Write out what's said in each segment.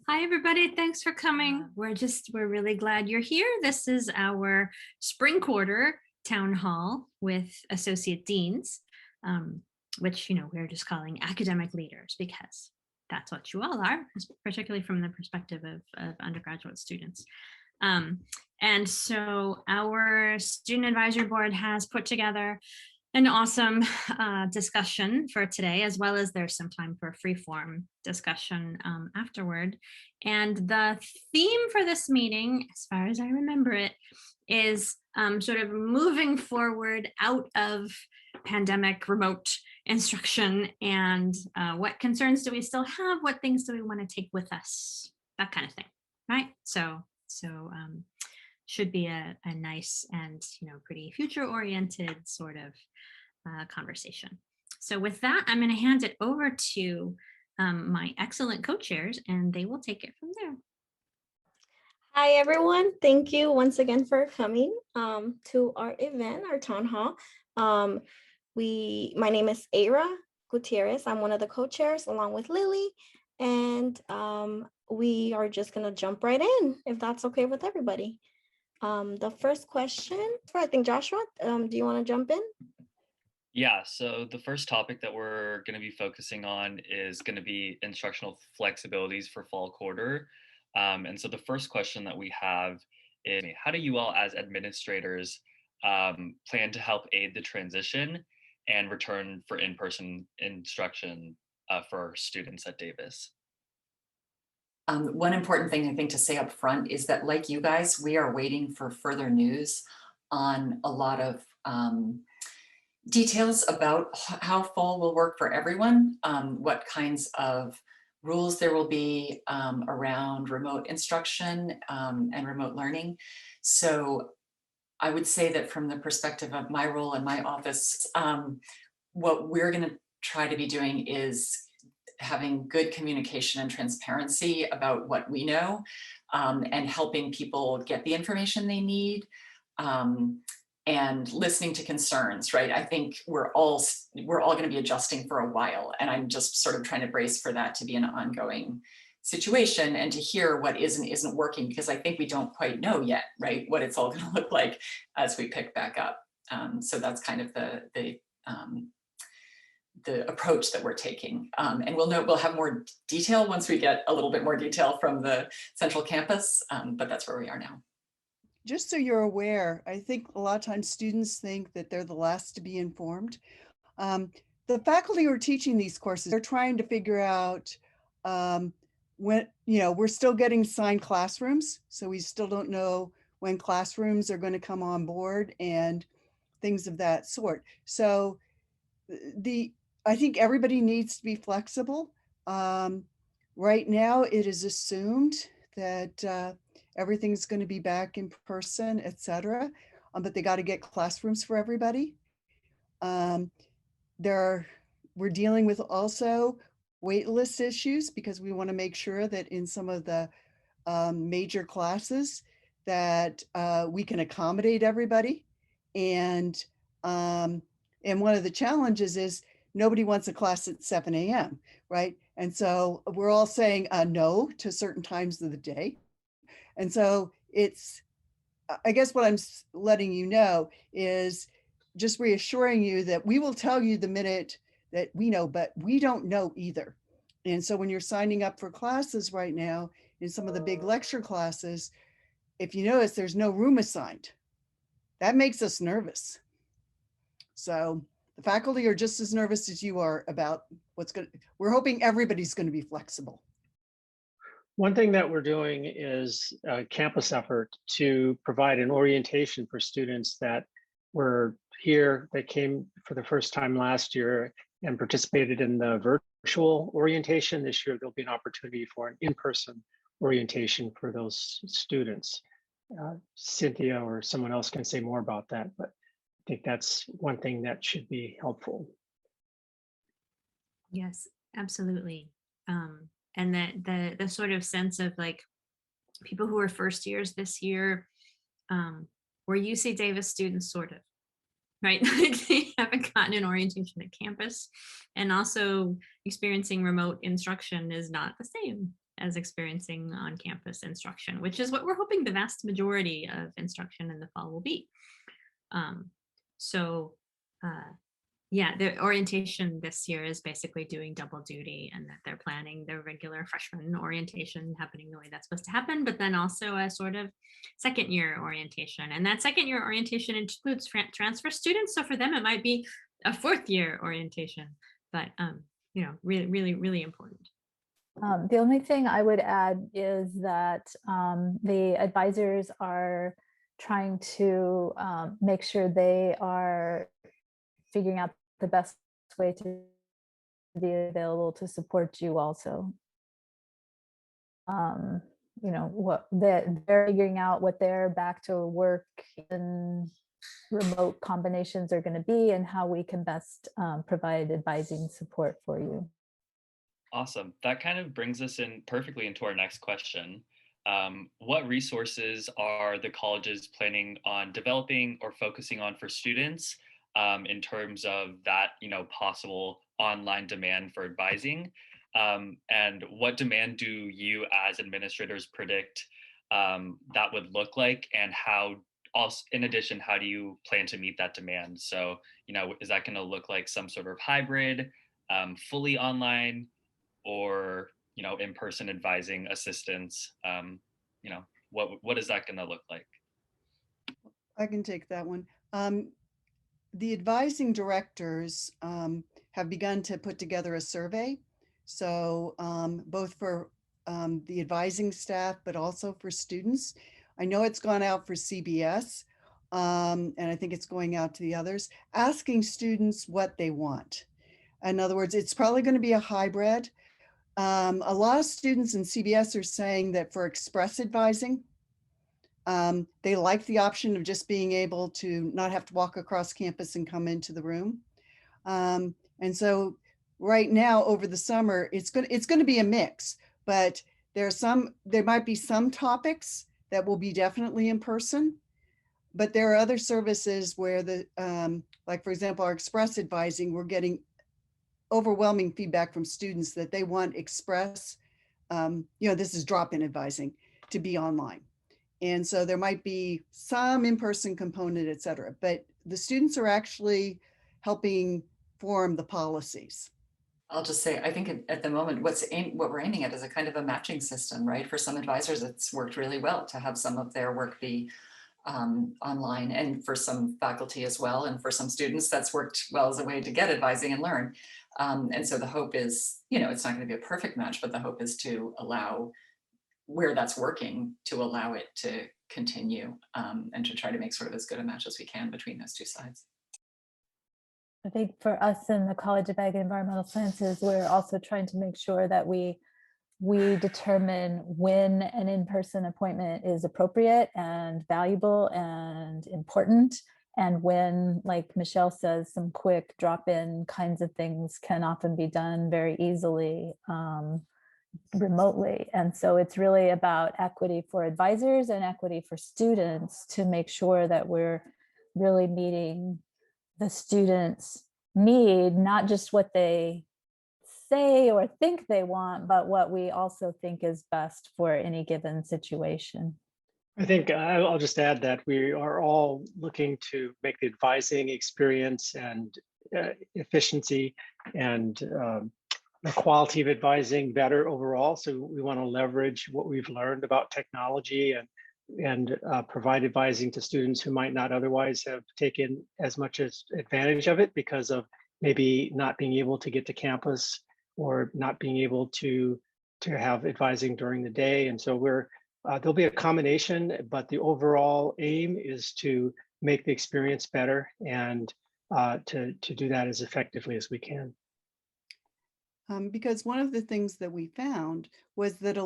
Hi, everybody. Thanks for coming. We're really glad you're here. This is our spring quarter town hall with associate deans, which, we're just calling academic leaders because that's what you all are, particularly from the perspective of undergraduate students. And so our student advisory board has put together an awesome discussion for today, as well as there's some time for a free-form discussion afterward. And the theme for this meeting, as far as I remember it, is sort of moving forward out of pandemic remote instruction and what concerns do we still have, what things do we want to take with us, that kind of thing, right? So should be a nice and pretty future-oriented sort of conversation. So with that, I'm going to hand it over to my excellent co-chairs, and they will take it from there. Hi, everyone. Thank you once again for coming to our event, our town hall. My name is Aira Gutierrez. I'm one of the co-chairs along with Lily, and we are just going to jump right in, if that's okay with everybody. The first question, I think Joshua, do you want to jump in? Yeah, so the first topic that we're going to be focusing on is going to be instructional flexibilities for fall quarter. And so the first question that we have is, how do you all as administrators plan to help aid the transition and return for in-person instruction for students at Davis? One important thing I think to say up front is that, like you guys, we are waiting for further news on a lot of details about how fall will work for everyone, what kinds of rules there will be around remote instruction and remote learning. So I would say that from the perspective of my role in my office, what we're going to try to be doing is having good communication and transparency about what we know and helping people get the information they need. And listening to concerns, right? I think we're all going to be adjusting for a while, and I'm just sort of trying to brace for that to be an ongoing situation and to hear what is and isn't working, because I think we don't quite know yet, right, what it's all going to look like as we pick back up. So that's kind of the approach that we're taking, and we'll have more detail once we get a little bit more detail from the central campus, but that's where we are now. Just so you're aware, I think a lot of times students think that they're the last to be informed. The faculty who are teaching these courses, they're trying to figure out when, we're still getting assigned classrooms. So we still don't know when classrooms are going to come on board and things of that sort. So I think everybody needs to be flexible. Right now, it is assumed that everything's going to be back in person, et cetera, but they got to get classrooms for everybody. We're dealing with also wait list issues because we want to make sure that in some of the major classes that we can accommodate everybody. And one of the challenges is nobody wants a class at 7 a.m., right? And so we're all saying no to certain times of the day. And so I guess what I'm letting you know is just reassuring you that we will tell you the minute that we know, but we don't know either. And so when you're signing up for classes right now, in some of the big lecture classes, if you notice, there's no room assigned. That makes us nervous. So the faculty are just as nervous as you are about we're hoping everybody's going to be flexible. One thing that we're doing is a campus effort to provide an orientation for students that were here, that came for the first time last year and participated in the virtual orientation. This year, there'll be an opportunity for an in-person orientation for those students. Cynthia or someone else can say more about that, but I think that's one thing that should be helpful. Yes, absolutely. And the sort of sense of like people who are first years this year, were UC Davis students, sort of, right? Like they haven't gotten an orientation at campus, and also experiencing remote instruction is not the same, as experiencing on-campus instruction, which is what we're hoping the vast majority of instruction in the fall will be. So yeah, the orientation this year is basically doing double duty, and that they're planning their regular freshman orientation happening the way that's supposed to happen, but then also a sort of second year orientation. And that second year orientation includes transfer students. So for them, it might be a fourth year orientation, but you know, really, really, really important. The only thing I would add is that the advisors are trying to make sure they are figuring out the best way to be available to support you also. You know, what they're figuring out what their back to work and remote combinations are going to be, and how we can best provide advising support for you. Awesome. That kind of brings us in perfectly into our next question. What resources are the colleges planning on developing or focusing on for students in terms of that, you know, possible online demand for advising? And what demand do you as administrators predict that would look like, and how also, in addition, how do you plan to meet that demand? So, you know, is that going to look like some sort of hybrid, fully online, or, you know, in-person advising assistance? You know, what is that going to look like? I can take that one. The advising directors have begun to put together a survey. So both for the advising staff, but also for students. I know it's gone out for CBS, and I think it's going out to the others, asking students what they want. In other words, it's probably going to be a hybrid. A lot of students in CBS are saying that for express advising, they like the option of just being able to not have to walk across campus and come into the room. And so right now over the summer, it's going to be a mix, but there might be some topics that will be definitely in person, but there are other services where like for example, our express advising, we're getting overwhelming feedback from students that they want express, you know, this is drop-in advising, to be online. And so there might be some in-person component, et cetera, but the students are actually helping form the policies. I'll just say, I think at the moment, what we're aiming at is a kind of a matching system, right? For some advisors, it's worked really well to have some of their work be online, and for some faculty as well. And for some students, that's worked well as a way to get advising and learn. And so the hope is, you know, it's not going to be a perfect match, but the hope is to allow, where that's working, to allow it to continue and to try to make sort of as good a match as we can between those two sides. I think for us in the College of Ag and Environmental Sciences, we're also trying to make sure that we determine when an in-person appointment is appropriate and valuable and important, and when, like Michelle says, some quick drop-in kinds of things can often be done very easily remotely. And so it's really about equity for advisors and equity for students to make sure that we're really meeting the students' need, not just what they say or think they want, but what we also think is best for any given situation. I think I'll just add that we are all looking to make the advising experience and efficiency and the quality of advising better overall. So we want to leverage what we've learned about technology and provide advising to students who might not otherwise have taken as much as advantage of it because of maybe not being able to get to campus or not being able to have advising during the day. And so there'll be a combination, but the overall aim is to make the experience better and to do that as effectively as we can. Because one of the things that we found was that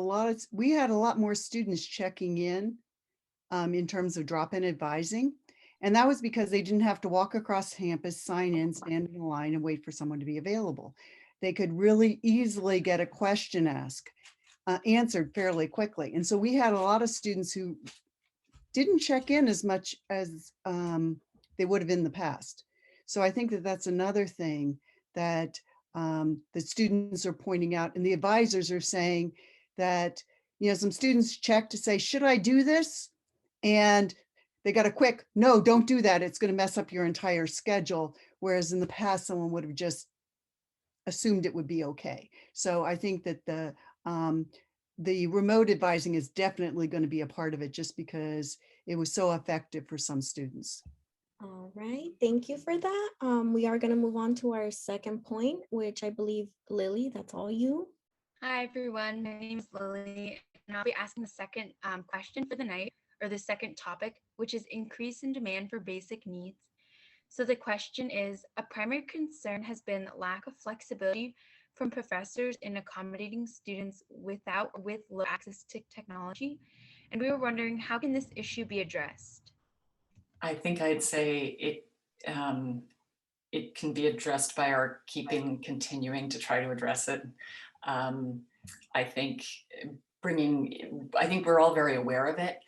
we had a lot more students checking in terms of drop-in advising. And that was because they didn't have to walk across campus, sign in, stand in line, and wait for someone to be available. They could really easily get a question answered fairly quickly. And so we had a lot of students who didn't check in as much as they would have in the past. So I think that that's another thing that the students are pointing out, and the advisors are saying that, some students check to say, should I do this? And they got a quick, no, don't do that. It's going to mess up your entire schedule. Whereas in the past, someone would have just assumed it would be okay. So I think that the remote advising is definitely going to be a part of it, just because it was so effective for some students. All right, thank you for that. We are going to move on to our second point, which I believe, Lily, that's all you. Hi, everyone. My name is Lily, and I'll be asking the second question for the night, or the second topic, which is increase in demand for basic needs. So the question is, a primary concern has been lack of flexibility from professors in accommodating students with low access to technology. And we were wondering, how can this issue be addressed? I think I'd say it can be addressed by our continuing to try to address it. I think we're all very aware of it.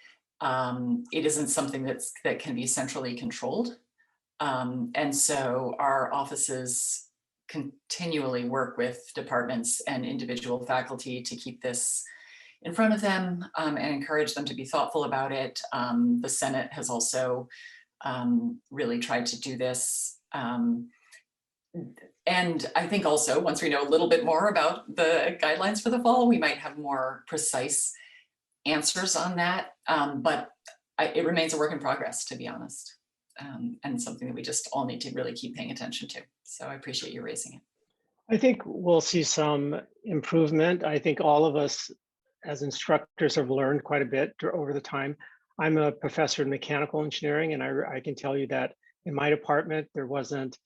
It isn't something that can be centrally controlled. And so our offices continually work with departments and individual faculty to keep this in front of them and encourage them to be thoughtful about it. The Senate has also really tried to do this. And I think also once we know a little bit more about the guidelines for the fall, we might have more precise answers on that. But it remains a work in progress, to be honest. And something that we just all need to really keep paying attention to. So I appreciate you raising it. I think we'll see some improvement. I think all of us as instructors have learned quite a bit over the time. I'm a professor in mechanical engineering, and I can tell you that in my department, there wasn't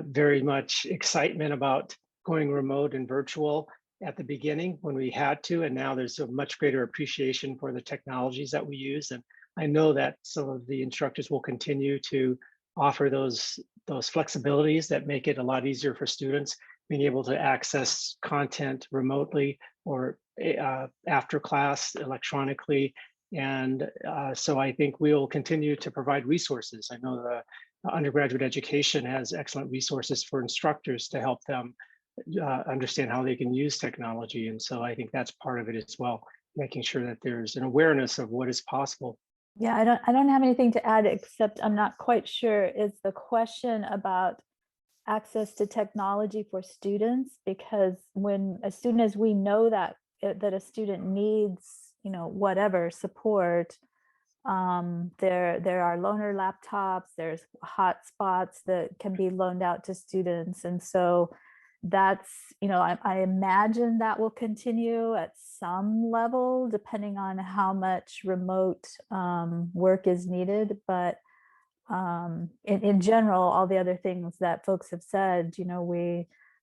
very much excitement about going remote and virtual at the beginning when we had to, and now there's a much greater appreciation for the technologies that we use. And I know that some of the instructors will continue to offer those flexibilities that make it a lot easier for students being able to access content remotely or after class electronically. And so I think we'll continue to provide resources. I know the undergraduate education has excellent resources for instructors to help them understand how they can use technology. And so I think that's part of it as well, making sure that there's an awareness of what is possible. Yeah, I don't have anything to add, except I'm not quite sure is the question about access to technology for students, because as soon as we know that a student needs, whatever support, there are loaner laptops, there's hotspots that can be loaned out to students. And so that's, I imagine that will continue at some level, depending on how much remote work is needed. But in general, all the other things that folks have said,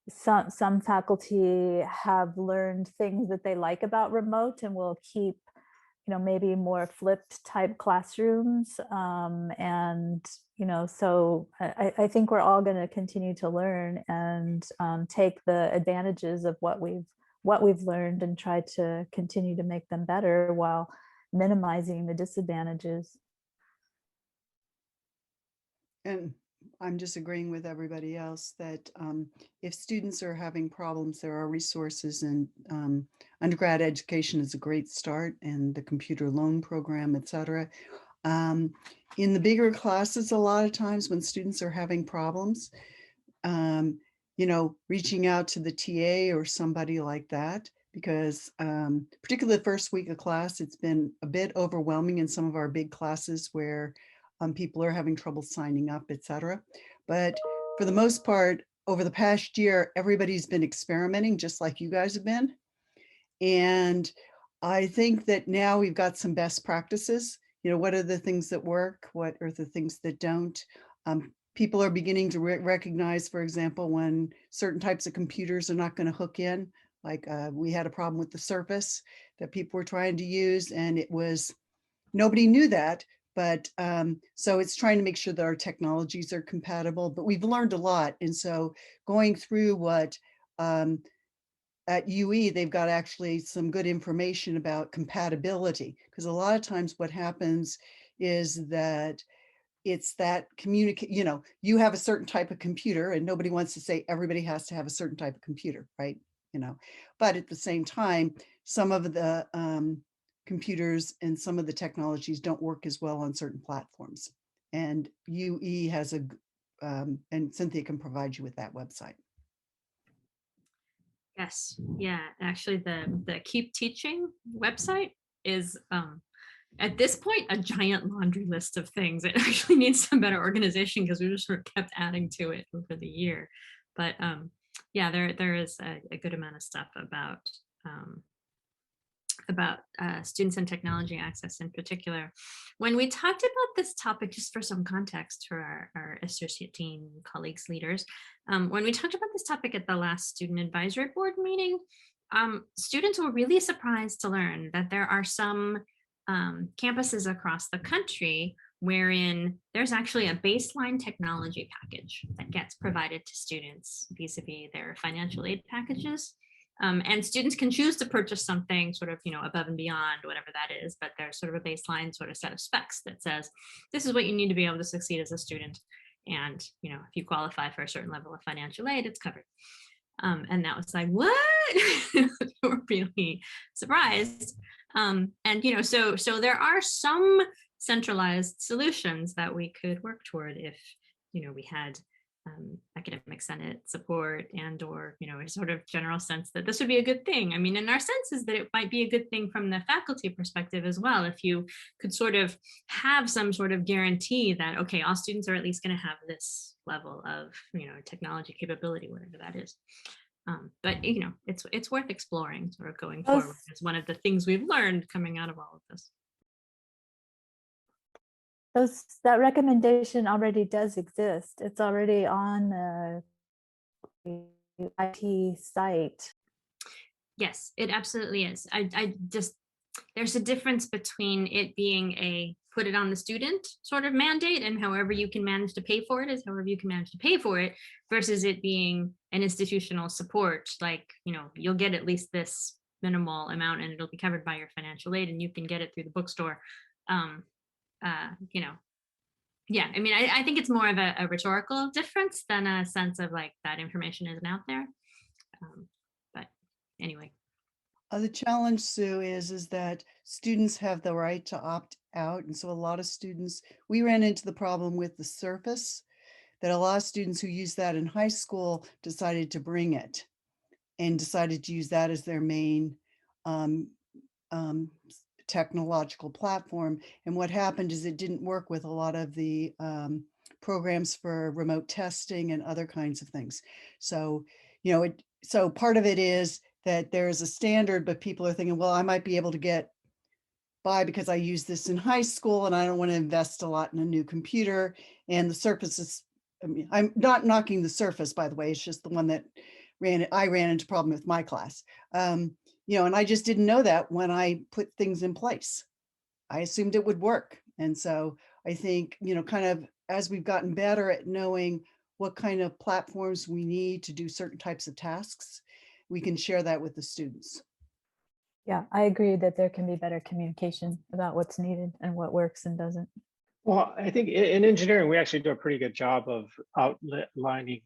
some faculty have learned things that they like about remote and will keep, maybe more flipped type classrooms. And, so I think we're all going to continue to learn and take the advantages of what we've learned and try to continue to make them better while minimizing the disadvantages. And I'm just agreeing with everybody else that if students are having problems, there are resources, and undergrad education is a great start, and the computer loan program, et cetera. In the bigger classes, a lot of times when students are having problems, reaching out to the TA or somebody like that, because particularly the first week of class, it's been a bit overwhelming in some of our big classes where people are having trouble signing up, et cetera. But for the most part, over the past year, everybody's been experimenting just like you guys have been. And I think that now we've got some best practices. What are the things that work? What are the things that don't? People are beginning to recognize, for example, when certain types of computers are not going to hook in. Like we had a problem with the Surface that people were trying to use, and nobody knew that. But so it's trying to make sure that our technologies are compatible, but we've learned a lot. And so going through what at UE, they've got actually some good information about compatibility, because a lot of times what happens is that it's that you have a certain type of computer, and nobody wants to say everybody has to have a certain type of computer, right? But at the same time, some of the computers and some of the technologies don't work as well on certain platforms. And UE has a, and Cynthia can provide you with that website. Yes, yeah, actually the Keep Teaching website is at this point a giant laundry list of things. It actually needs some better organization because we just sort of kept adding to it over the year. But yeah, there is a good amount of stuff about students and technology access in particular. When we talked about this topic, just for some context for our associate dean colleagues, leaders, when we talked about this topic at the last student advisory board meeting, students were really surprised to learn that there are some campuses across the country wherein there's actually a baseline technology package that gets provided to students vis-a-vis their financial aid packages. And students can choose to purchase something sort of, above and beyond whatever that is, but there's sort of a baseline sort of set of specs that says, this is what you need to be able to succeed as a student. And, if you qualify for a certain level of financial aid, it's covered. And that was like, what? We're really surprised. And, so there are some centralized solutions that we could work toward if, we had academic senate support and or a sort of general sense that this would be a good thing. I mean, and our sense is that it might be a good thing from the faculty perspective as well, if you could sort of have some sort of guarantee that, okay, all students are at least going to have this level of technology capability, whatever that is. But it's worth exploring sort of going forward. It's one of the things we've learned coming out of all of this. That recommendation already does exist. It's already on the IT site. Yes, it absolutely is. I just, there's a difference between it being a put it on the student sort of mandate, and however you can manage to pay for it is however you can manage to pay for it, versus it being an institutional support, like, you'll get at least this minimal amount and it'll be covered by your financial aid and you can get it through the bookstore. Yeah, I mean, I think it's more of a rhetorical difference than a sense of like that information isn't out there. But anyway. The challenge, Sue, is that students have the right to opt out. And so a lot of students, we ran into the problem with the Surface, that a lot of students who use that in high school decided to bring it and decided to use that as their main technological platform. And what happened is it didn't work with a lot of the programs for remote testing and other kinds of things. So, so part of it is that there's a standard, but people are thinking, well, I might be able to get by because I use this in high school and I don't want to invest a lot in a new computer. And the Surface is, I mean, I'm not knocking the Surface, by the way, it's just the one that I ran into problem with my class. And I just didn't know that when I put things in place. I assumed it would work. And so I think, kind of as we've gotten better at knowing what kind of platforms we need to do certain types of tasks, we can share that with the students. Yeah, I agree that there can be better communication about what's needed and what works and doesn't. Well, I think in engineering, we actually do a pretty good job of outlining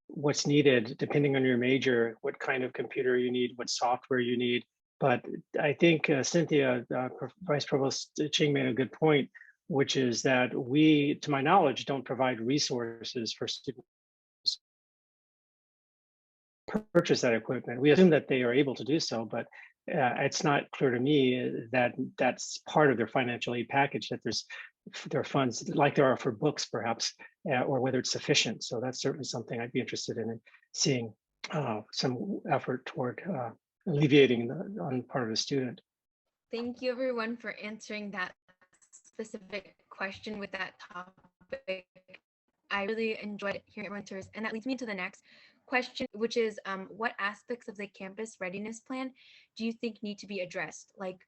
what's needed, depending on your major, what kind of computer you need, what software you need. But I think Cynthia, Vice Provost Ching made a good point, which is that we, to my knowledge, don't provide resources for students to purchase that equipment. We assume that they are able to do so, but it's not clear to me that that's part of their financial aid package, that there are funds like there are for books perhaps, or whether it's sufficient. So that's certainly something I'd be interested in seeing some effort toward alleviating on part of the student. Thank you everyone for answering that specific question with that topic. I really enjoyed hearing everyone's answers, and that leads me to the next question, which is what aspects of the campus readiness plan do you think need to be addressed? Like,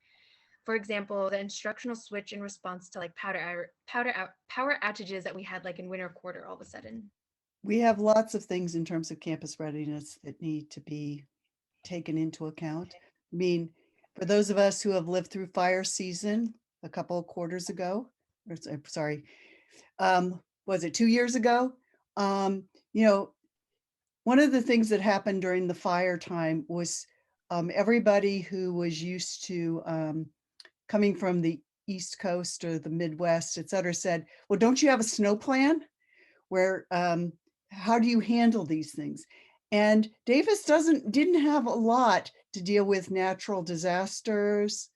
for example, the instructional switch in response to like power outages that we had like in winter quarter all of a sudden. We have lots of things in terms of campus readiness that need to be taken into account. I mean, for those of us who have lived through fire season a couple of quarters ago, or sorry, was it 2 years ago? One of the things that happened during the fire time was everybody who was used to coming from the East Coast or the Midwest, et cetera, said, well, don't you have a snow plan? Where, how do you handle these things? And Davis didn't have a lot to deal with natural disasters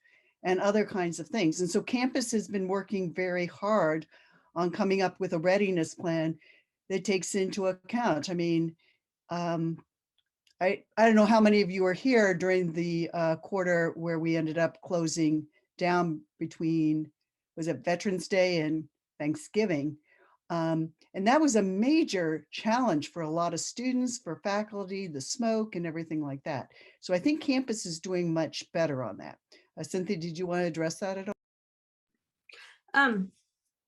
and other kinds of things. And so campus has been working very hard on coming up with a readiness plan that takes into account. I mean, I don't know how many of you were here during the quarter where we ended up closing down between, was it Veterans Day and Thanksgiving? And that was a major challenge for a lot of students, for faculty, the smoke and everything like that. So I think campus is doing much better on that. Cynthia, did you want to address that at all?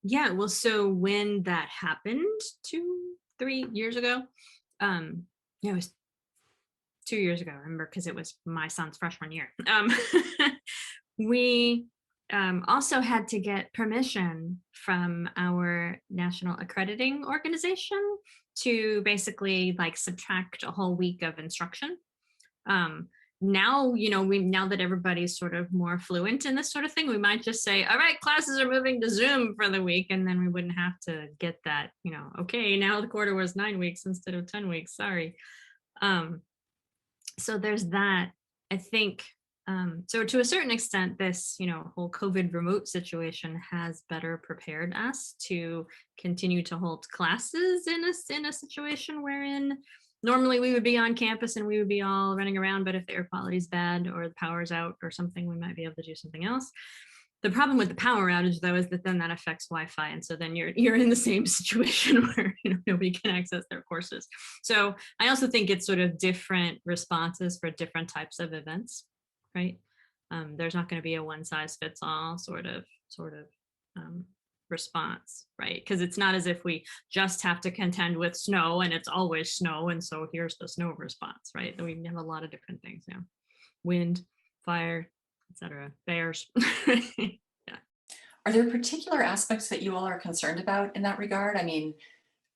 Yeah, well, so when that happened 2-3 years ago, it was 2 years ago, I remember, because it was my son's freshman year. We also had to get permission from our national accrediting organization to basically like subtract a whole week of instruction. Now, now that everybody's sort of more fluent in this sort of thing, we might just say, all right, classes are moving to Zoom for the week. And then we wouldn't have to get that, okay, now the quarter was 9 weeks instead of 10 weeks, sorry. So there's that, I think. So to a certain extent, this, whole COVID remote situation has better prepared us to continue to hold classes in a situation wherein normally we would be on campus and we would be all running around, but if the air quality is bad or the power's out or something, we might be able to do something else. The problem with the power outage, though, is that then that affects Wi-Fi, and so then you're in the same situation where nobody can access their courses. So I also think it's sort of different responses for different types of events, right? There's not going to be a one-size-fits-all sort of response, right? Because it's not as if we just have to contend with snow and it's always snow, and so here's the snow response, right? We have a lot of different things now: wind, fire, etc. Bears. Yeah. Are there particular aspects that you all are concerned about in that regard? I mean,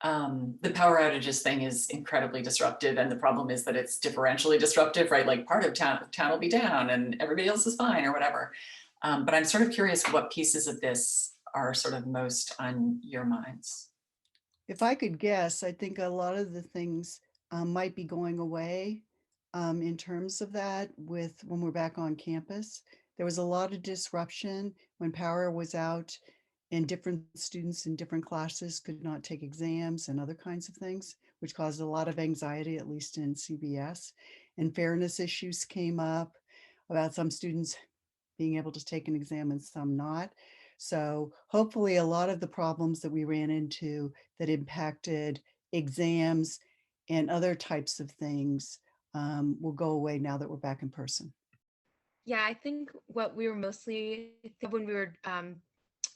the power outages thing is incredibly disruptive, and the problem is that it's differentially disruptive, right? Like part of town will be down and everybody else is fine or whatever. But I'm sort of curious what pieces of this are sort of most on your minds. If I could guess, I think a lot of the things might be going away in terms of that when we're back on campus. There was a lot of disruption when power was out and different students in different classes could not take exams and other kinds of things, which caused a lot of anxiety, at least in CBS. And fairness issues came up about some students being able to take an exam and some not. So hopefully a lot of the problems that we ran into that impacted exams and other types of things will go away now that we're back in person. Yeah, I think what we were mostly when we were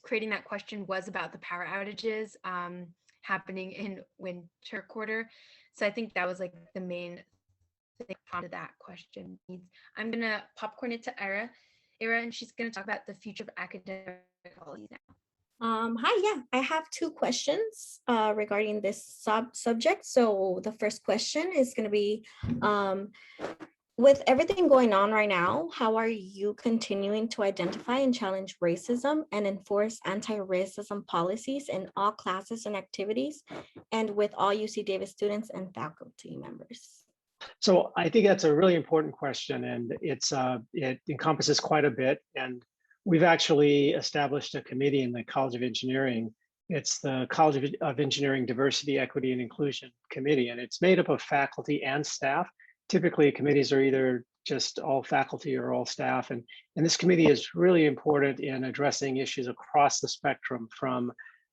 creating that question was about the power outages happening in winter quarter. So I think that was like the main thing prompted that question. I'm gonna popcorn it to Ira, and she's gonna talk about the future of academic quality now. Hi, yeah, I have two questions regarding this subject. So the first question is going to be, with everything going on right now, how are you continuing to identify and challenge racism and enforce anti-racism policies in all classes and activities, and with all UC Davis students and faculty members? So I think that's a really important question, and it encompasses quite a bit. And we've actually established a committee in the College of Engineering. It's the College of Engineering Diversity, Equity, and Inclusion Committee, and it's made up of faculty and staff. Typically, committees are either just all faculty or all staff, and this committee is really important in addressing issues across the spectrum, from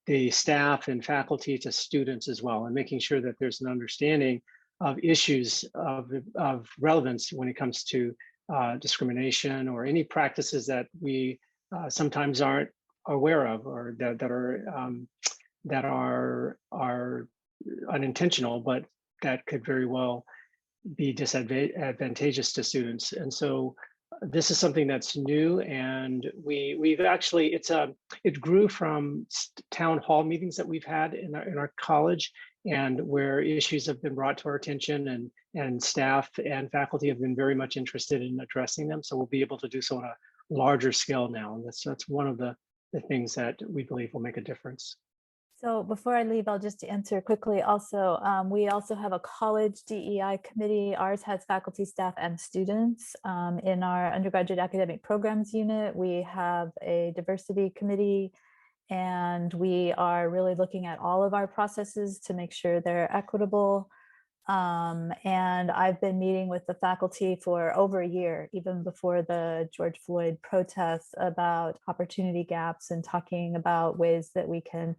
the staff and faculty to students as well, and making sure that there's an understanding of issues of relevance when it comes to discrimination or any practices that we sometimes aren't aware of, or that are unintentional, but that could very well be disadvantageous to students. And so this is something that's new, and we've actually it grew from town hall meetings that we've had in our college, and where issues have been brought to our attention, and staff and faculty have been very much interested in addressing them. So we'll be able to do so on a larger scale now. And that's one of the things that we believe will make a difference. So before I leave, I'll just answer quickly. Also, we also have a college DEI committee. Ours has faculty, staff, and students. In our undergraduate academic programs unit, we have a diversity committee, and we are really looking at all of our processes to make sure they're equitable. And I've been meeting with the faculty for over a year, even before the George Floyd protests, about opportunity gaps and talking about ways that we can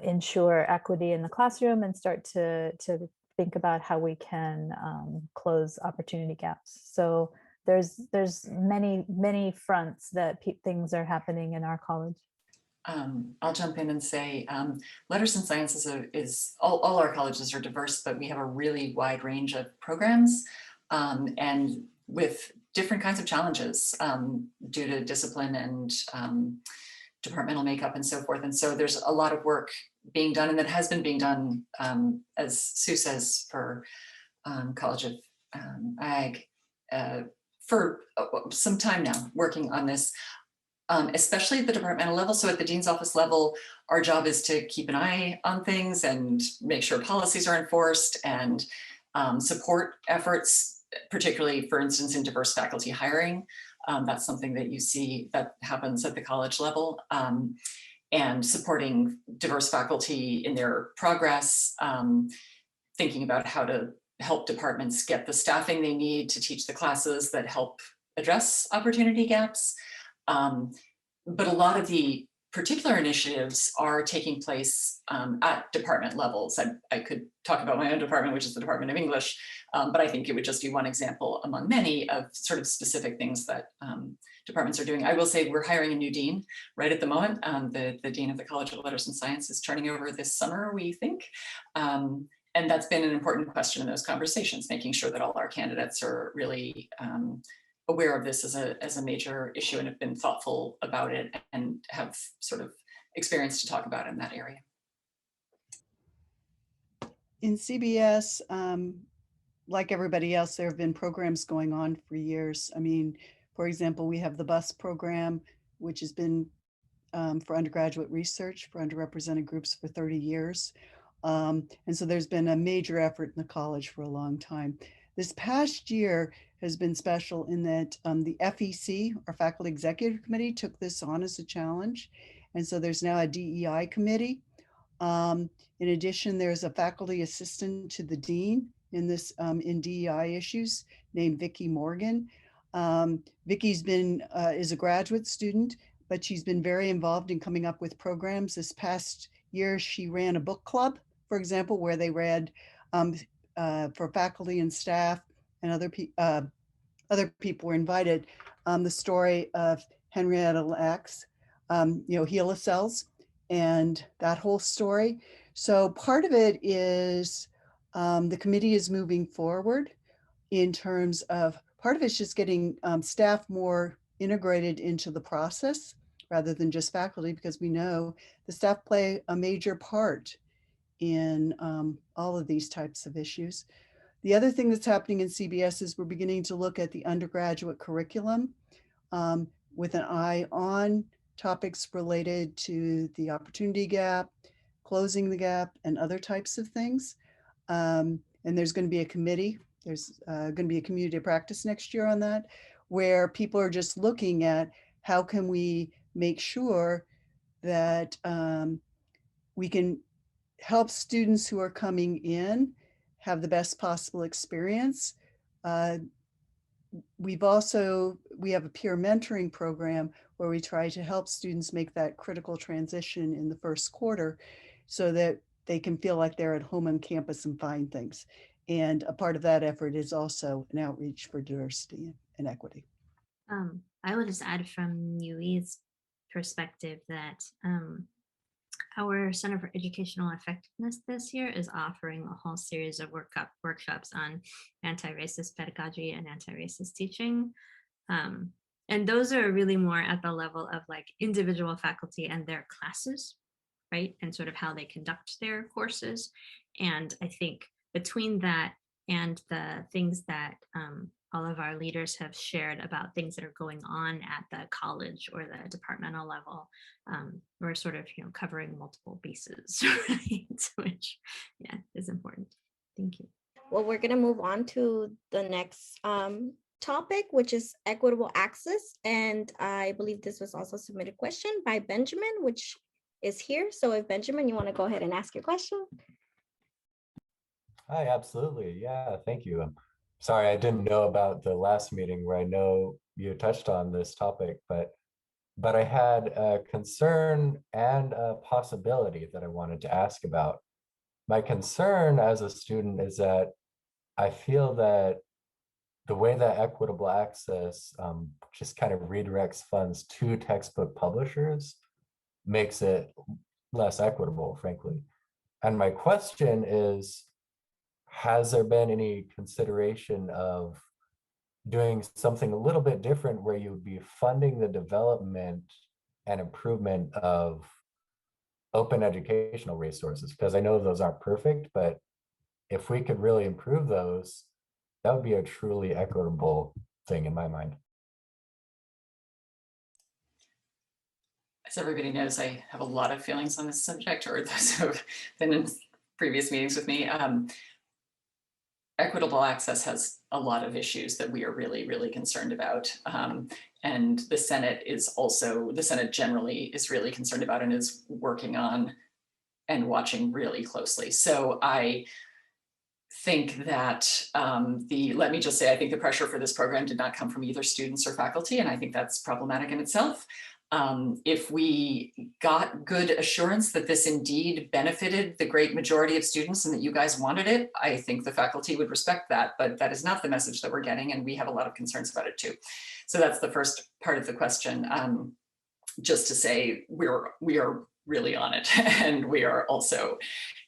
ensure equity in the classroom and start to think about how we can close opportunity gaps. So there's many fronts that things are happening in our college. I'll jump in and say letters and science is all our colleges are diverse, but we have a really wide range of programs and with different kinds of challenges due to discipline and departmental makeup and so forth. And so there's a lot of work being done, and that has been being done, as Sue says, for College of Ag for some time now, working on this, especially at the departmental level. So at the dean's office level, our job is to keep an eye on things and make sure policies are enforced and support efforts, particularly, for instance, in diverse faculty hiring. That's something that you see that happens at the college level, and supporting diverse faculty in their progress, thinking about how to help departments get the staffing they need to teach the classes that help address opportunity gaps. But a lot of the particular initiatives are taking place at department levels. I could talk about my own department, which is the Department of English, but I think it would just be one example among many of sort of specific things that departments are doing. I will say we're hiring a new dean right at the moment. The dean of the College of Letters and Science is turning over this summer, we think. And that's been an important question in those conversations, making sure that all our candidates are really aware of this as a major issue and have been thoughtful about it and have sort of experience to talk about in that area. In CBS, like everybody else, there have been programs going on for years. I mean, for example, we have the BUS program, which has been for undergraduate research for underrepresented groups for 30 years. And so there's been a major effort in the college for a long time. This past year has been special in that the FEC, our Faculty Executive Committee, took this on as a challenge. And so there's now a DEI committee. In addition, there's a faculty assistant to the dean in this in DEI issues named Vicki Morgan. Vicki's been is a graduate student, but she's been very involved in coming up with programs. This past year, she ran a book club, for example, where they read for faculty and staff and other people were invited, the story of Henrietta Lacks, HeLa cells, and that whole story. So part of it is the committee is moving forward in terms of, part of it's just getting staff more integrated into the process rather than just faculty, because we know the staff play a major part in all of these types of issues. The other thing that's happening in CBS is we're beginning to look at the undergraduate curriculum with an eye on topics related to the opportunity gap, closing the gap, and other types of things. And there's going to be a committee. There's going to be a community of practice next year on that, where people are just looking at how can we make sure that we can help students who are coming in have the best possible experience. We have a peer mentoring program where we try to help students make that critical transition in the first quarter so that they can feel like they're at home on campus and find things. And a part of that effort is also an outreach for diversity and equity. I will just add from UE's perspective that our Center for Educational Effectiveness this year is offering a whole series of workshops on anti-racist pedagogy and anti-racist teaching. And those are really more at the level of like individual faculty and their classes. right? And sort of how they conduct their courses. And I think between that and the things that all of our leaders have shared about things that are going on at the college or the departmental level, we're sort of, covering multiple bases, right? Which, yeah, is important. Thank you. Well, we're going to move on to the next topic, which is equitable access. And I believe this was also a submitted question by Benjamin, which is here. So if Benjamin, you want to go ahead and ask your question? Hi, absolutely. Yeah, thank you. Sorry, I didn't know about the last meeting where I know you touched on this topic, but I had a concern and a possibility that I wanted to ask about. My concern as a student is that I feel that the way that equitable access just kind of redirects funds to textbook publishers makes it less equitable, frankly. And my question is, has there been any consideration of doing something a little bit different where you would be funding the development and improvement of open educational resources? Because I know those aren't perfect, but if we could really improve those, that would be a truly equitable thing in my mind. As everybody knows, I have a lot of feelings on this subject, or those who have been in previous meetings with me. Equitable access has a lot of issues that we are really, really concerned about. And the Senate generally is really concerned about and is working on and watching really closely. So I think that let me just say, I think the pressure for this program did not come from either students or faculty, and I think that's problematic in itself. If we got good assurance that this indeed benefited the great majority of students and that you guys wanted it, I think the faculty would respect that, but that is not the message that we're getting, and we have a lot of concerns about it too. So that's the first part of the question. Just to say, we are really on it, and we are also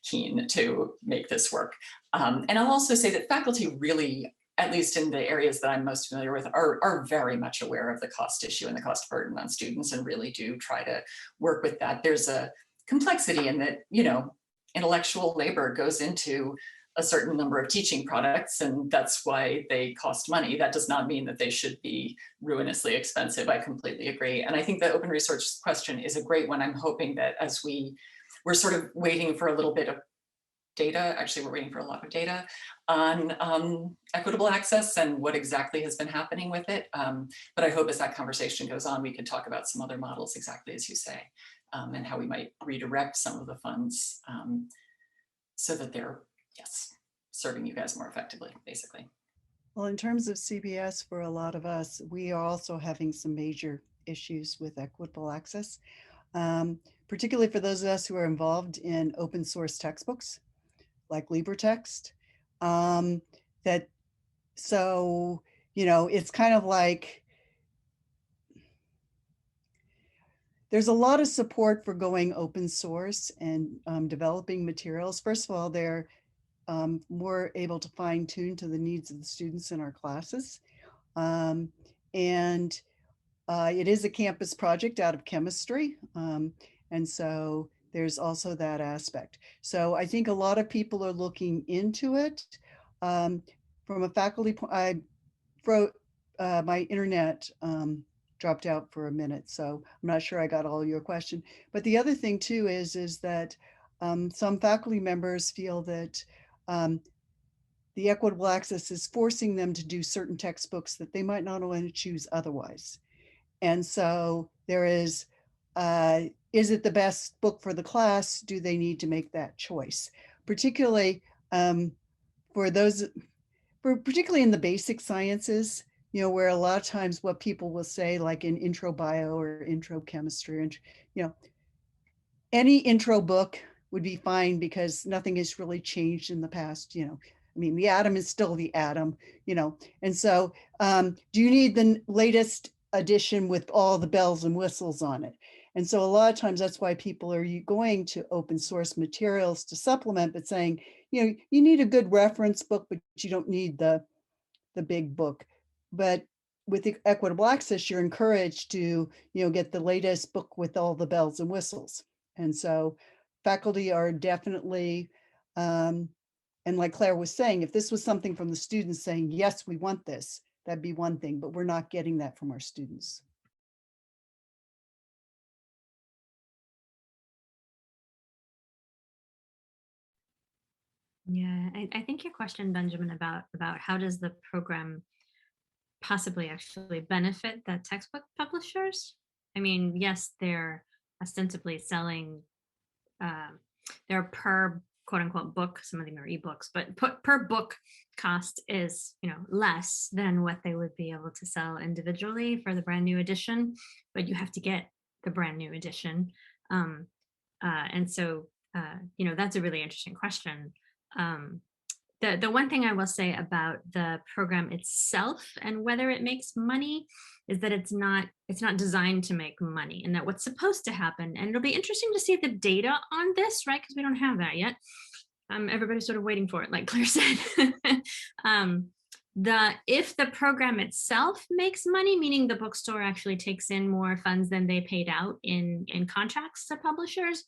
keen to make this work. And I'll also say that faculty really, at least in the areas that I'm most familiar with, are very much aware of the cost issue and the cost burden on students, and really do try to work with that. There's a complexity in that, intellectual labor goes into a certain number of teaching products, and that's why they cost money. That does not mean that they should be ruinously expensive. I completely agree. And I think the open research question is a great one. I'm hoping that as we're sort of waiting for a little bit of data, actually we're waiting for a lot of data on equitable access and what exactly has been happening with it. But I hope as that conversation goes on, we can talk about some other models, exactly as you say, and how we might redirect some of the funds so that they're, yes, serving you guys more effectively, basically. Well, in terms of CBS, for a lot of us, we are also having some major issues with equitable access, particularly for those of us who are involved in open source textbooks like LibreText. It's kind of like there's a lot of support for going open source and developing materials. First of all, they're more able to fine tune to the needs of the students in our classes. It is a campus project out of chemistry. And so there's also that aspect. So I think a lot of people are looking into it. From a faculty point, my internet dropped out for a minute, so I'm not sure I got all your question. But the other thing too is that some faculty members feel that the equitable access is forcing them to do certain textbooks that they might not want to choose otherwise. And so there is it the best book for the class? Do they need to make that choice? Particularly particularly in the basic sciences, where a lot of times what people will say, like in intro bio or intro chemistry, and any intro book would be fine because nothing has really changed in the past. I mean, the atom is still the atom, and so do you need the latest edition with all the bells and whistles on it? And so a lot of times that's why people are going to open source materials to supplement, but saying, you need a good reference book, but you don't need the big book. But with the equitable access, you're encouraged to, get the latest book with all the bells and whistles. And so faculty are definitely, and like Claire was saying, if this was something from the students saying, yes, we want this, that'd be one thing, but we're not getting that from our students. Yeah, I think your question, Benjamin, about how does the program possibly actually benefit the textbook publishers? I mean, yes, they're ostensibly selling their per quote unquote book, some of them are ebooks, but per book cost is, you know, less than what they would be able to sell individually for the brand new edition, but you have to get the brand new edition. And so, you know, that's a really interesting question. The one thing I will say about the program itself and whether it makes money is that it's not designed to make money, and that what's supposed to happen, and it'll be interesting to see the data on this, right? Because we don't have that yet. Everybody's sort of waiting for it, like Claire said. If the program itself makes money, meaning the bookstore actually takes in more funds than they paid out in contracts to publishers,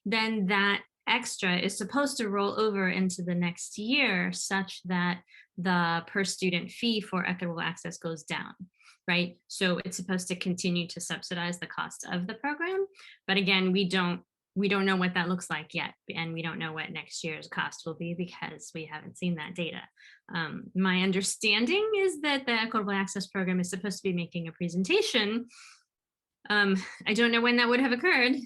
then that extra is supposed to roll over into the next year such that the per student fee for Equitable Access goes down, right? So it's supposed to continue to subsidize the cost of the program. But again, we don't know what that looks like yet. And we don't know what next year's cost will be because we haven't seen that data. My understanding is that the Equitable Access program is supposed to be making a presentation. I don't know when that would have occurred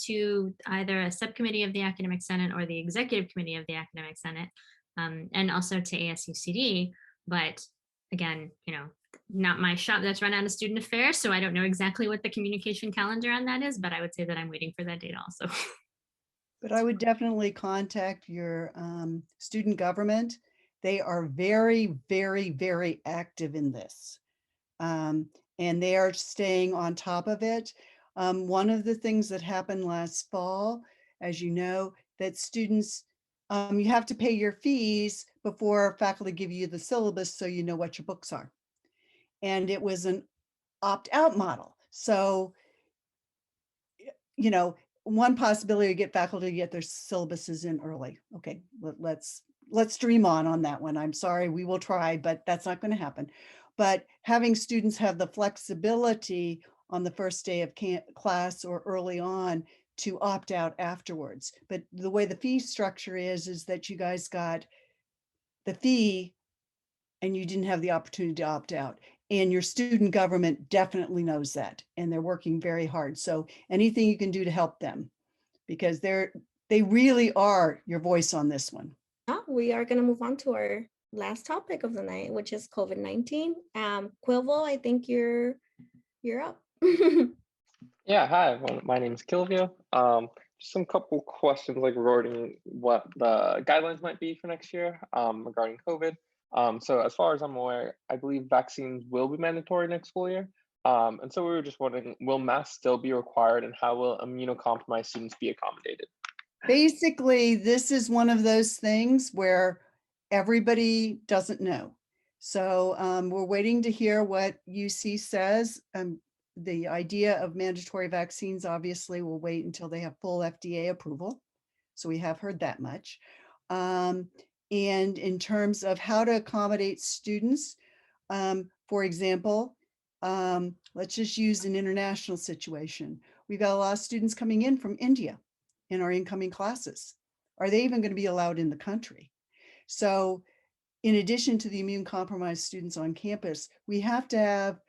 to either a subcommittee of the Academic Senate or the Executive Committee of the Academic Senate, and also to ASUCD. But again, you know, not my shop, that's run out of student affairs, so I don't know exactly what the communication calendar on that is, but I would say that I'm waiting for that data also. But I would definitely contact your student government. They are very, very, very active in this. And they are staying on top of it. One of the things that happened last fall, as you know, that students, you have to pay your fees before faculty give you the syllabus so you know what your books are. And it was an opt-out model. So, you know, one possibility to get faculty to get their syllabuses in early. Okay, let's dream on that one. I'm sorry, we will try, but that's not going to happen. But having students have the flexibility on the first day of class or early on to opt out afterwards. But the way the fee structure is that you guys got the fee and you didn't have the opportunity to opt out. And your student government definitely knows that, and they're working very hard. So anything you can do to help them, because they really are your voice on this one. Now we are going to move on to our last topic of the night, which is COVID-19. Quilvo, I think you're up. Yeah, hi, my name is Kilvio. Just some couple questions like regarding what the guidelines might be for next year regarding COVID. So as far as I'm aware, I believe vaccines will be mandatory next school year. And so we were just wondering, will masks still be required, and how will immunocompromised students be accommodated? Basically, this is one of those things where everybody doesn't know. So we're waiting to hear what UC says. The idea of mandatory vaccines, obviously, will wait until they have full FDA approval. So we have heard that much. And in terms of how to accommodate students, for example, let's just use an international situation. We've got a lot of students coming in from India in our incoming classes. Are they even going to be allowed in the country? So in addition to the immune compromised students on campus, we have to have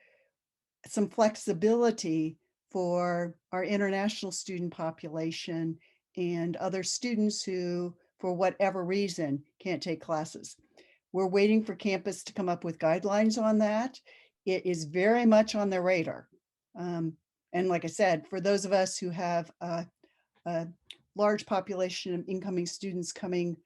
some flexibility for our international student population and other students who, for whatever reason, can't take classes. We're waiting for campus to come up with guidelines on that. It is very much on their radar. And like I said, for those of us who have a large population of incoming students coming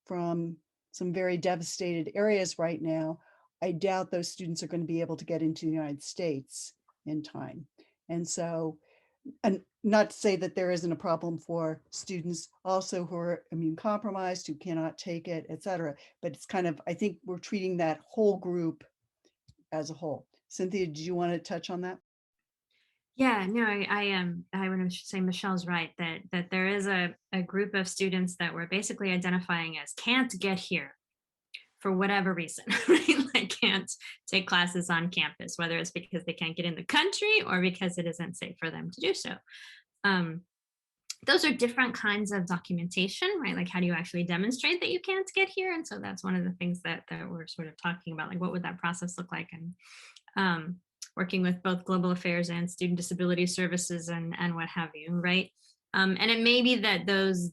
from some very devastated areas right now, I doubt those students are going to be able to get into the United States in time. And so, and not to say that there isn't a problem for students also who are immune compromised, who cannot take it, et cetera, but it's kind of, I think we're treating that whole group as a whole. Cynthia, did you want to touch on that? Yeah, no, I would say Michelle's right that there is a group of students that we're basically identifying as can't get here for whatever reason, right? Like can't take classes on campus, whether it's because they can't get in the country or because it isn't safe for them to do so. Those are different kinds of documentation, right? Like how do you actually demonstrate that you can't get here? And so that's one of the things that we're sort of talking about, like what would that process look like? And working with both global affairs and student disability services and what have you, right? And it may be that those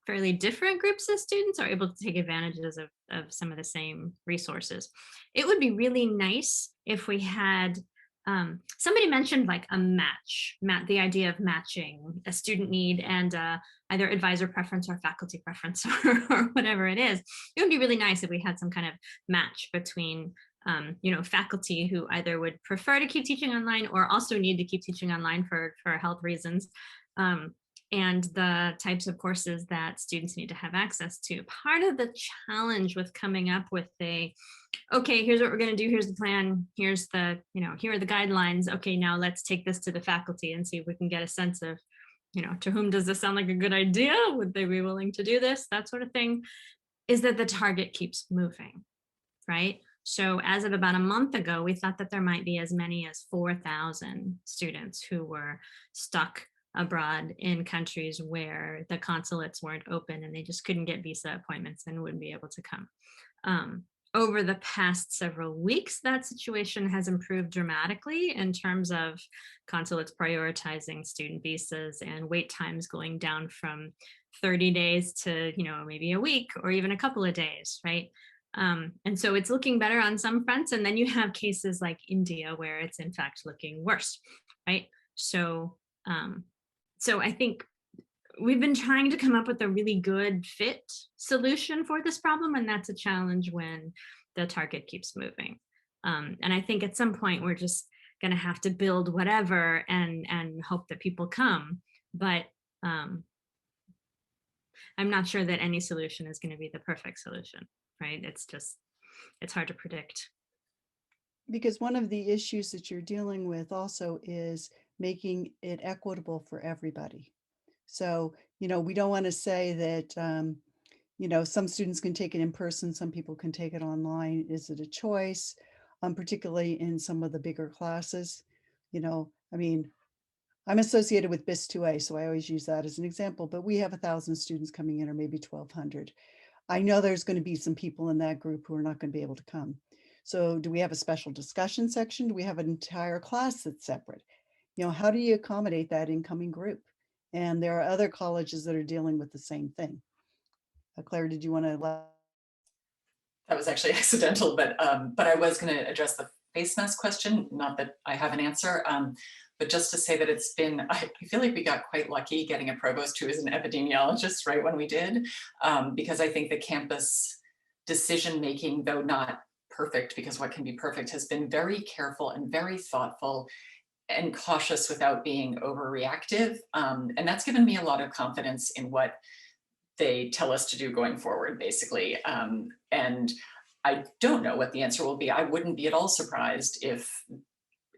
fairly different groups of students are able to take advantages of some of the same resources. It would be really nice if we had, somebody mentioned like a match, the idea of matching a student need and either advisor preference or faculty preference or whatever it is. It would be really nice if we had some kind of match between faculty who either would prefer to keep teaching online or also need to keep teaching online for health reasons, and the types of courses that students need to have access to. Part of the challenge with coming up with okay, here's what we're going to do, here's the plan, here's the, here are the guidelines, okay, now let's take this to the faculty and see if we can get a sense of, to whom does this sound like a good idea? Would they be willing to do this? That sort of thing, is that the target keeps moving, right? So as of about a month ago, we thought that there might be as many as 4,000 students who were stuck abroad in countries where the consulates weren't open and they just couldn't get visa appointments and wouldn't be able to come. Over the past several weeks, that situation has improved dramatically in terms of consulates prioritizing student visas and wait times going down from 30 days to, maybe a week or even a couple of days, right? And so it's looking better on some fronts. And then you have cases like India where it's in fact looking worse, right? So, so I think we've been trying to come up with a really good fit solution for this problem. And that's a challenge when the target keeps moving. And I think at some point we're just going to have to build whatever and hope that people come. But I'm not sure that any solution is going to be the perfect solution, right? It's hard to predict. Because one of the issues that you're dealing with also is making it equitable for everybody. So, we don't want to say that, some students can take it in person, some people can take it online. Is it a choice? Particularly in some of the bigger classes, I'm associated with BIS 2A, so I always use that as an example, but we have 1,000 students coming in or maybe 1,200. I know there's going to be some people in that group who are not going to be able to come. So do we have a special discussion section? Do we have an entire class that's separate? How do you accommodate that incoming group? And there are other colleges that are dealing with the same thing. Claire, did you want to? That was actually accidental, but I was going to address the face mask question. Not that I have an answer, but just to say that it's been, I feel like we got quite lucky getting a provost who is an epidemiologist right when we did, because I think the campus decision-making, though not perfect, because what can be perfect, has been very careful and very thoughtful and cautious without being overreactive. And that's given me a lot of confidence in what they tell us to do going forward, basically. And I don't know what the answer will be. I wouldn't be at all surprised if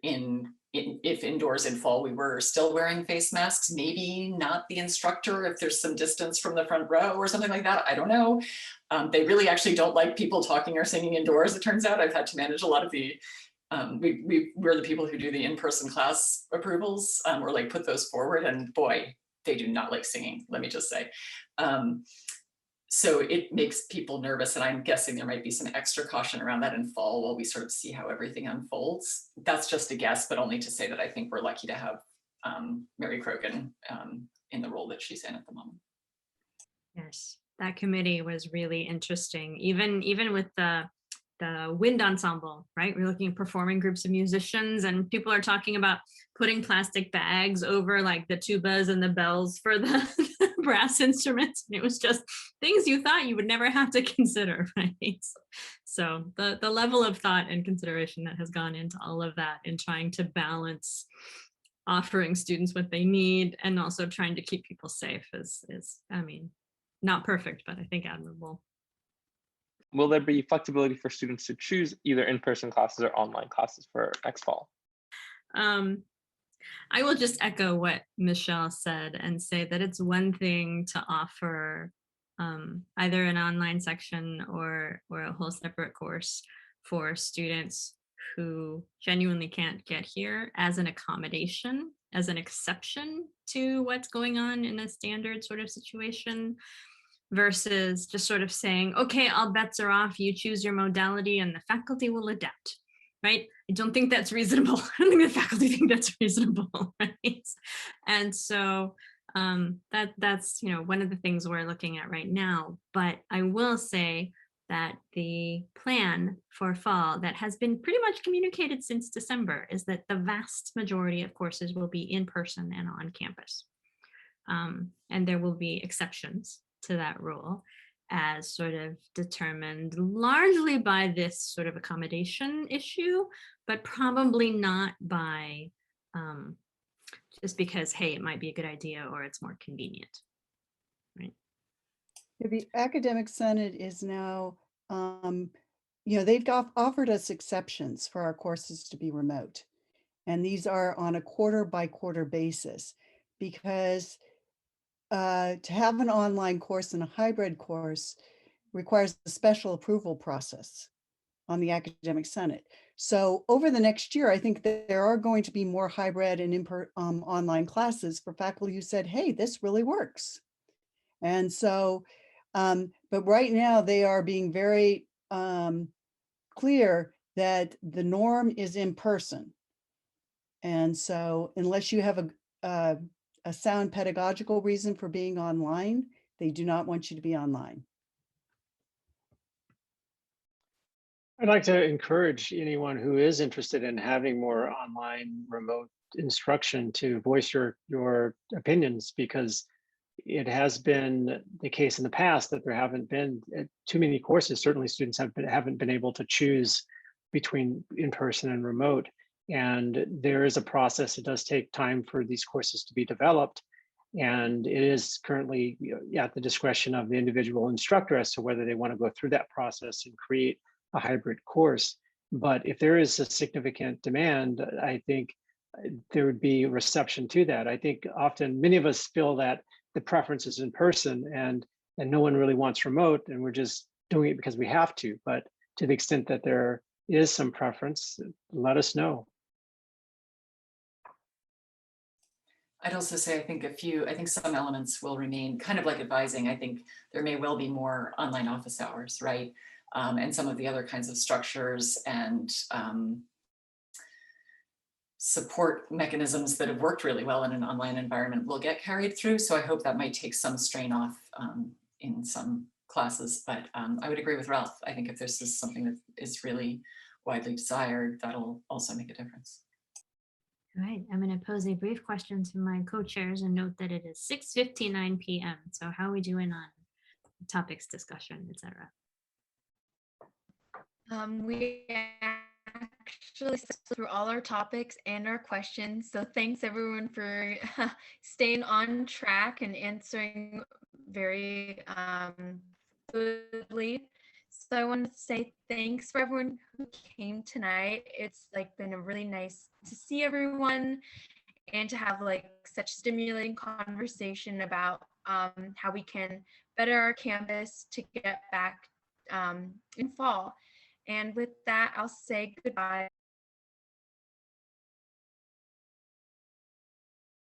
indoors in fall we were still wearing face masks, maybe not the instructor if there's some distance from the front row or something like that. I don't know. They really actually don't like people talking or singing indoors, it turns out. I've had to manage a lot of the, we're the people who do the in-person class approvals, or like put those forward, and boy, they do not like singing, let me just say. So it makes people nervous, and I'm guessing there might be some extra caution around that in fall while we sort of see how everything unfolds. That's just a guess, but only to say that I think we're lucky to have Mary Krogan in the role that she's in at the moment. Yes, that committee was really interesting. Even with the wind ensemble, right? We're looking at performing groups of musicians, and people are talking about putting plastic bags over like the tubas and the bells for the brass instruments. And it was just things you thought you would never have to consider, right? So the level of thought and consideration that has gone into all of that in trying to balance offering students what they need and also trying to keep people safe is I mean, not perfect, but I think admirable. Will there be flexibility for students to choose either in-person classes or online classes for next fall? I will just echo what Michelle said and say that it's one thing to offer either an online section or a whole separate course for students who genuinely can't get here as an accommodation, as an exception to what's going on in a standard sort of situation, versus just sort of saying, okay, all bets are off, you choose your modality and the faculty will adapt, right? I don't think that's reasonable. I don't think the faculty think that's reasonable, right? And so that's, you know, one of the things we're looking at right now. But I will say that the plan for fall that has been pretty much communicated since December is that the vast majority of courses will be in person and on campus. And there will be exceptions to that rule as sort of determined largely by this sort of accommodation issue, but probably not by just because, hey, it might be a good idea or it's more convenient, right? The Academic Senate is now, you know, they've offered us exceptions for our courses to be remote. And these are on a quarter by quarter basis, because to have an online course and a hybrid course requires a special approval process on the Academic Senate. So over the next year, I think that there are going to be more hybrid and online classes for faculty who said, hey, this really works. And so, but right now they are being very clear that the norm is in person. And so unless you have a sound pedagogical reason for being online, they do not want you to be online. I'd like to encourage anyone who is interested in having more online remote instruction to voice your opinions, because it has been the case in the past that there haven't been too many courses. Certainly students haven't been able to choose between in-person and remote. And there is a process. It does take time for these courses to be developed. And it is currently at the discretion of the individual instructor as to whether they want to go through that process and create a hybrid course. But if there is a significant demand, I think there would be reception to that. I think often many of us feel that the preference is in person and no one really wants remote, and we're just doing it because we have to. But to the extent that there is some preference, let us know. I'd also say, I think some elements will remain, kind of like advising. I think there may well be more online office hours, right? And some of the other kinds of structures and support mechanisms that have worked really well in an online environment will get carried through. So I hope that might take some strain off in some classes. But I would agree with Ralph. I think if this is something that is really widely desired, that'll also make a difference. All right, I'm going to pose a brief question to my co-chairs and note that it is 6:59 p.m. So how are we doing on topics, discussion, etc.? We actually through all our topics and our questions. So thanks everyone for staying on track and answering very fluidly. So I want to say thanks for everyone who came tonight. It's like been a really nice to see everyone and to have like such stimulating conversation about how we can better our campus to get back in fall. And with that, I'll say goodbye.